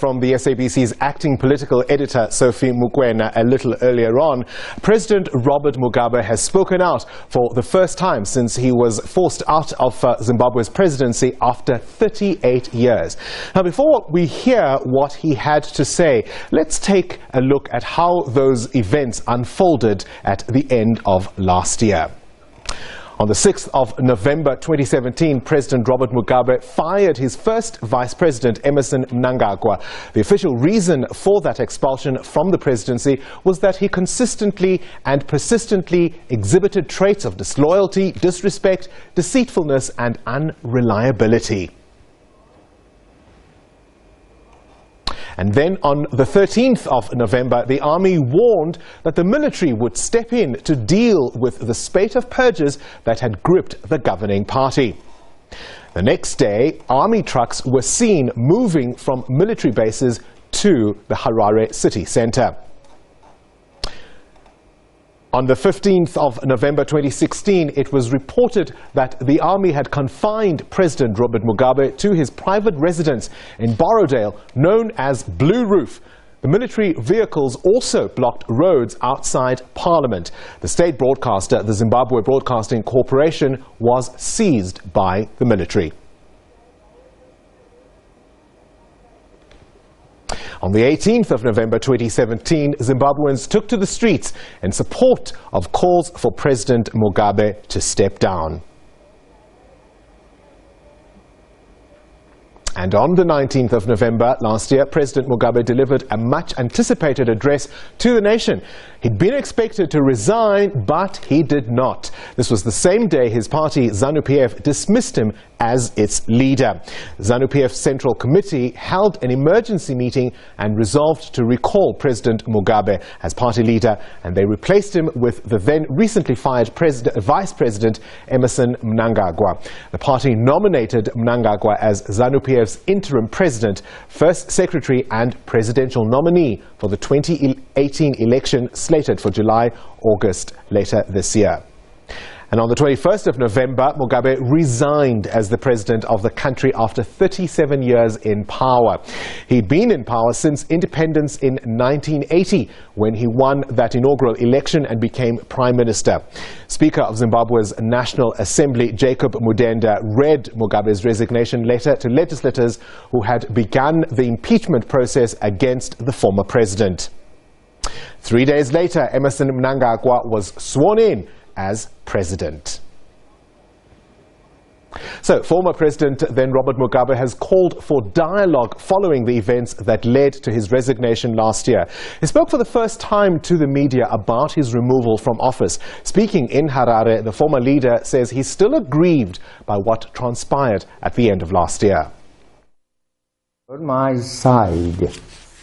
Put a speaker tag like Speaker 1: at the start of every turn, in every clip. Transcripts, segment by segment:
Speaker 1: from the SABC's acting political editor, Sophie Mukwena, a little earlier on. President Robert Mugabe has spoken out for the first time since he was forced out of Zimbabwe's presidency after 38 years. Now, before we hear what he had to say, let's take a look at how those events unfolded at the end of last year. On the 6th of November 2017, President Robert Mugabe fired his first vice president, Emmerson Mnangagwa. The official reason for that expulsion from the presidency was that he consistently and persistently exhibited traits of disloyalty, disrespect, deceitfulness, and unreliability. And then on the 13th of November, the army warned that the military would step in to deal with the spate of purges that had gripped the governing party. The next day, army trucks were seen moving from military bases to the Harare city centre. On the 15th of November 2016, it was reported that the army had confined President Robert Mugabe to his private residence in Borrowdale, known as Blue Roof. The military vehicles also blocked roads outside Parliament. The state broadcaster, the Zimbabwe Broadcasting Corporation, was seized by the military. On the 18th of November 2017, Zimbabweans took to the streets in support of calls for President Mugabe to step down. And on the 19th of November last year, President Mugabe delivered a much-anticipated address to the nation. He'd been expected to resign, but he did not. This was the same day his party, ZANU-PF, dismissed him as its leader. ZANU-PF's Central Committee held an emergency meeting and resolved to recall President Mugabe as party leader, and they replaced him with the then recently fired Vice President Emmerson Mnangagwa. The party nominated Mnangagwa as ZANU-PF's interim president, first secretary and presidential nominee for the 2018 election slated for July-August later this year. And on the 21st of November, Mugabe resigned as the president of the country after 37 years in power. He'd been in power since independence in 1980, when he won that inaugural election and became prime minister. Speaker of Zimbabwe's National Assembly, Jacob Mudenda, read Mugabe's resignation letter to legislators who had begun the impeachment process against the former president. 3 days later, Emmerson Mnangagwa was sworn in as president. So, former President then Robert Mugabe has called for dialogue following the events that led to his resignation last year. He spoke for the first time to the media about his removal from office. Speaking in Harare, the former leader says he's still aggrieved by what transpired at the end of last year.
Speaker 2: On my side,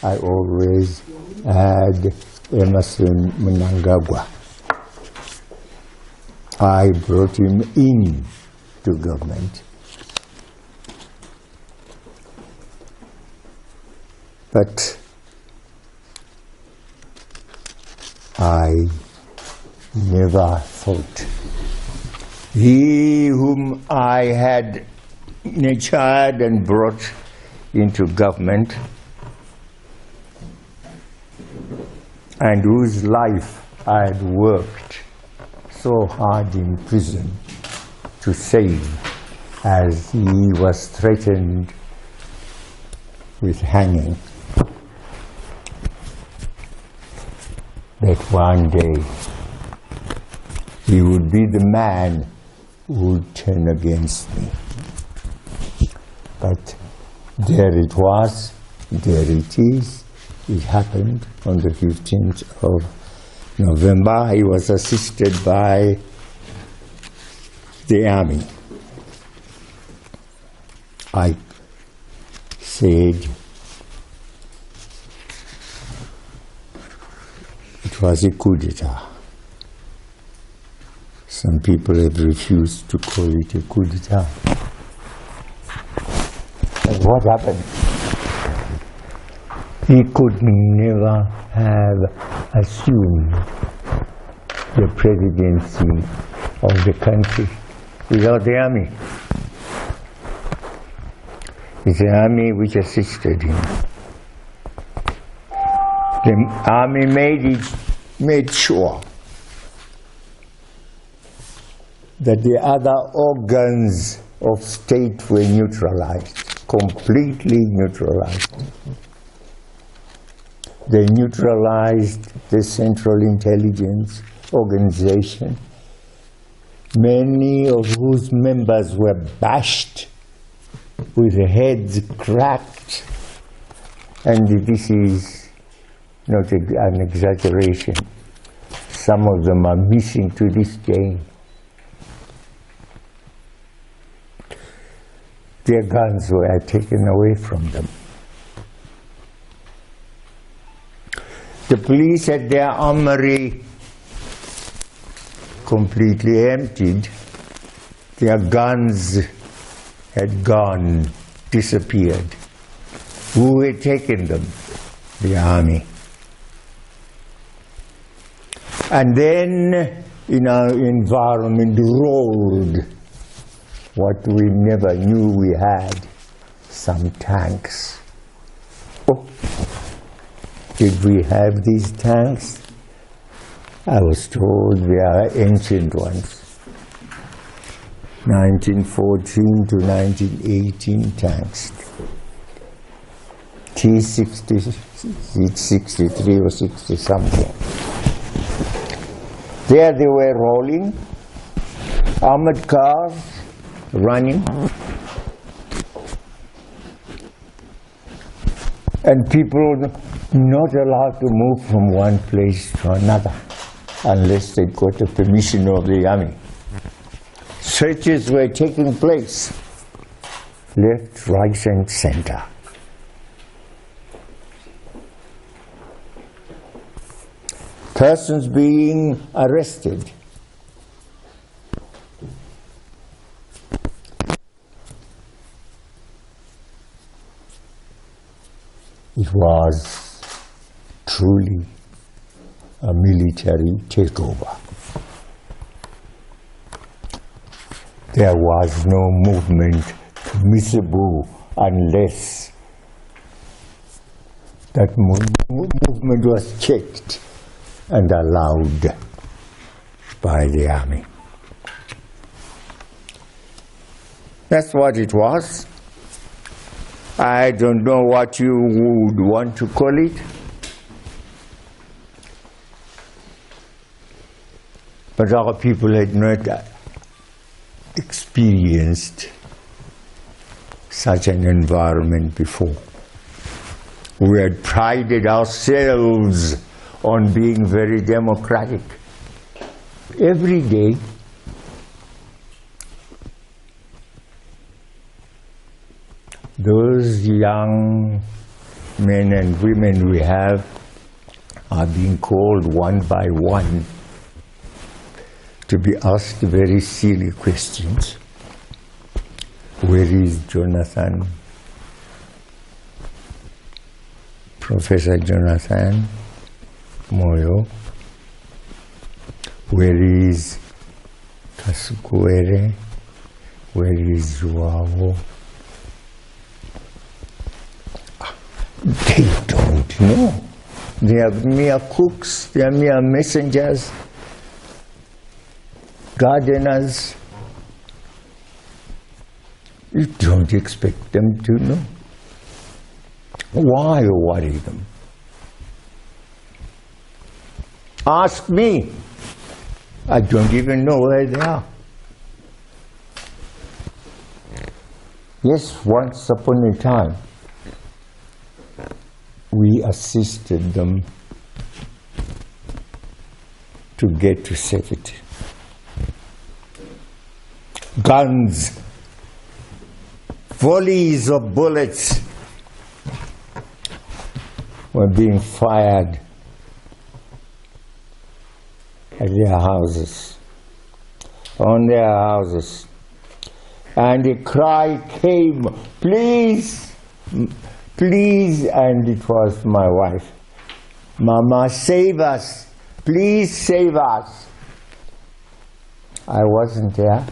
Speaker 2: I always had Emmerson Mnangagwa. I brought him in to government. But I never thought he whom I had nurtured and brought into government and whose life I had worked so hard in prison to save, as he was threatened with hanging, that one day he would be the man who would turn against me. But there it was, there it is. It happened on the 15th of November. He was assisted by the army. I said it was a coup d'etat. Some people have refused to call it a coup d'etat. And what happened? He could never have assumed the presidency of the country without the army. It's the army which assisted him. The army made sure that the other organs of state were neutralized, completely neutralized. They neutralized the Central Intelligence Organization, many of whose members were bashed with heads cracked, and this is not an exaggeration. Some of them are missing to this day. Their guns were taken away from them. The police had their armory completely emptied. Their guns had gone, disappeared. Who had taken them? The army. And then in our environment rolled what we never knew we had, some tanks. Oh, did we have these tanks? I was told they are ancient ones. 1914 to 1918 tanks. T-63 or 60 something. There they were rolling, armored cars running, and people not allowed to move from one place to another unless they got the permission of the army. Searches were taking place, left, right, and center. Persons being arrested. It was truly a military takeover. There was no movement permissible unless that movement was checked and allowed by the army. That's what it was. I don't know what you would want to call it. But our people had not experienced such an environment before. We had prided ourselves on being very democratic. Every day, those young men and women we have are being called one by one to be asked very silly questions. Where is Jonathan? Professor Jonathan Moyo? Where is Kasukwere? Where is Joao? They don't know. They are mere cooks, they are mere messengers, gardeners. You don't expect them to know. Why worry them? Ask me. I don't even know where they are. Yes, once upon a time, we assisted them to get to safety. Guns, volleys of bullets were being fired at their houses, on their houses. And the cry came, please, please, and it was my wife. Mama, save us, please save us. I wasn't there.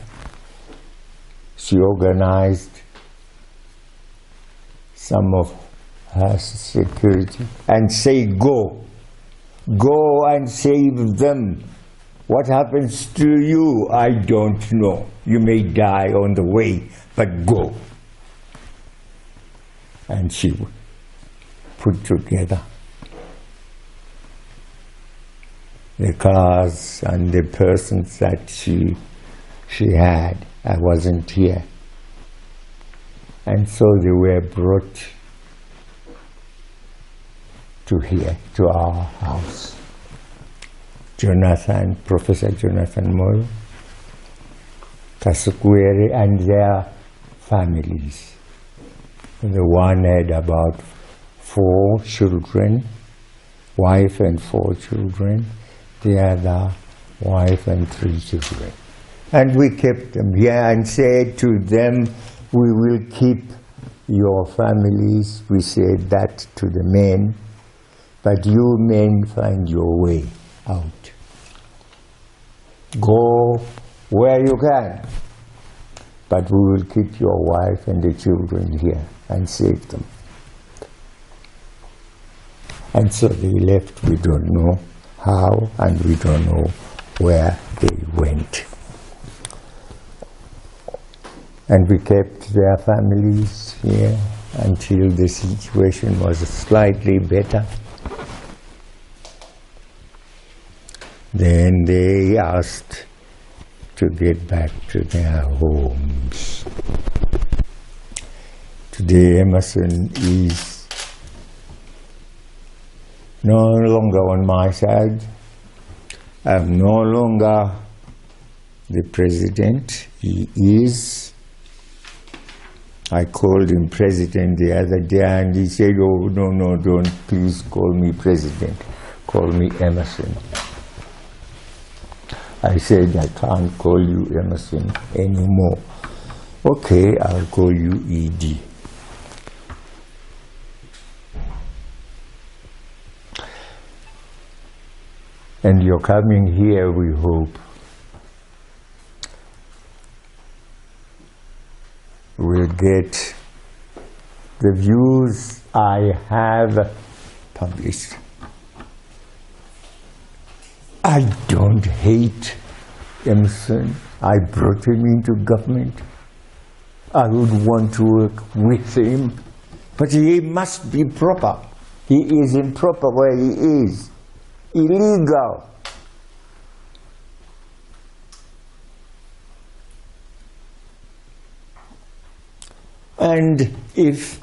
Speaker 2: She organized some of has security, and say, go. Go and save them. What happens to you, I don't know. You may die on the way, but go. And she put together the cars and the persons that she had. I wasn't here. And so they were brought to here, to our house. Professor Jonathan Moyo, Kasukwere, and their families. The one had about 4 children, wife and 4 children. The other, wife and 3 children. And we kept them here and said to them, we will keep your families. We said that to the men, but you men find your way out. Go where you can, but we will keep your wife and the children here and save them. And so they left. We don't know how, and we don't know where they went. And we kept their families here until the situation was slightly better. Then they asked to get back to their homes. Today Emerson is no longer on my side. I'm no longer the president. He is. I called him president the other day and he said, oh, no, don't please call me president. Call me Emerson. I said, I can't call you Emerson anymore. Okay, I'll call you ED. And you're coming here, we hope, will get the views I have published. I don't hate Emerson. I brought him into government. I would want to work with him, but he must be proper. He is improper where he is. Illegal. And if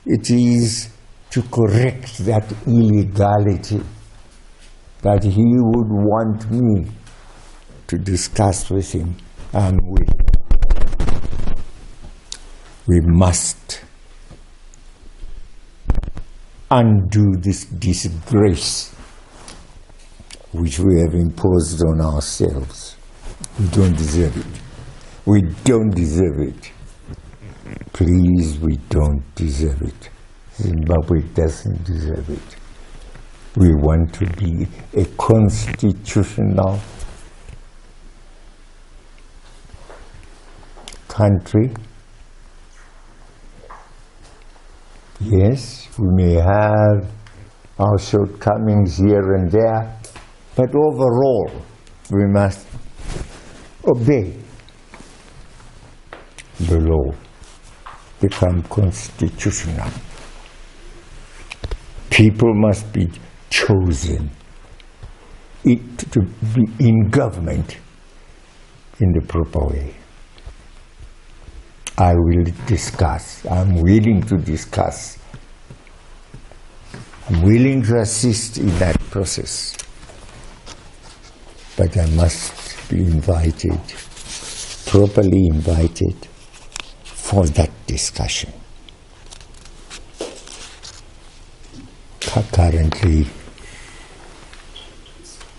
Speaker 2: it is to correct that illegality that he would want me to discuss with him, I'm willing. We must undo this disgrace which we have imposed on ourselves. We don't deserve it. We don't deserve it. Please, we don't deserve it. Zimbabwe doesn't deserve it. We want to be a constitutional country. Yes, we may have our shortcomings here and there, but overall, we must obey the law, become constitutional. People must be chosen to be in government in the proper way. I will discuss. I'm willing to discuss. I'm willing to assist in that process. But I must be invited, properly invited, for that discussion. Currently,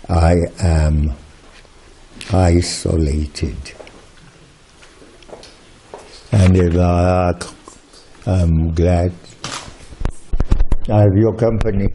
Speaker 2: I am isolated. And I'm glad I have your company.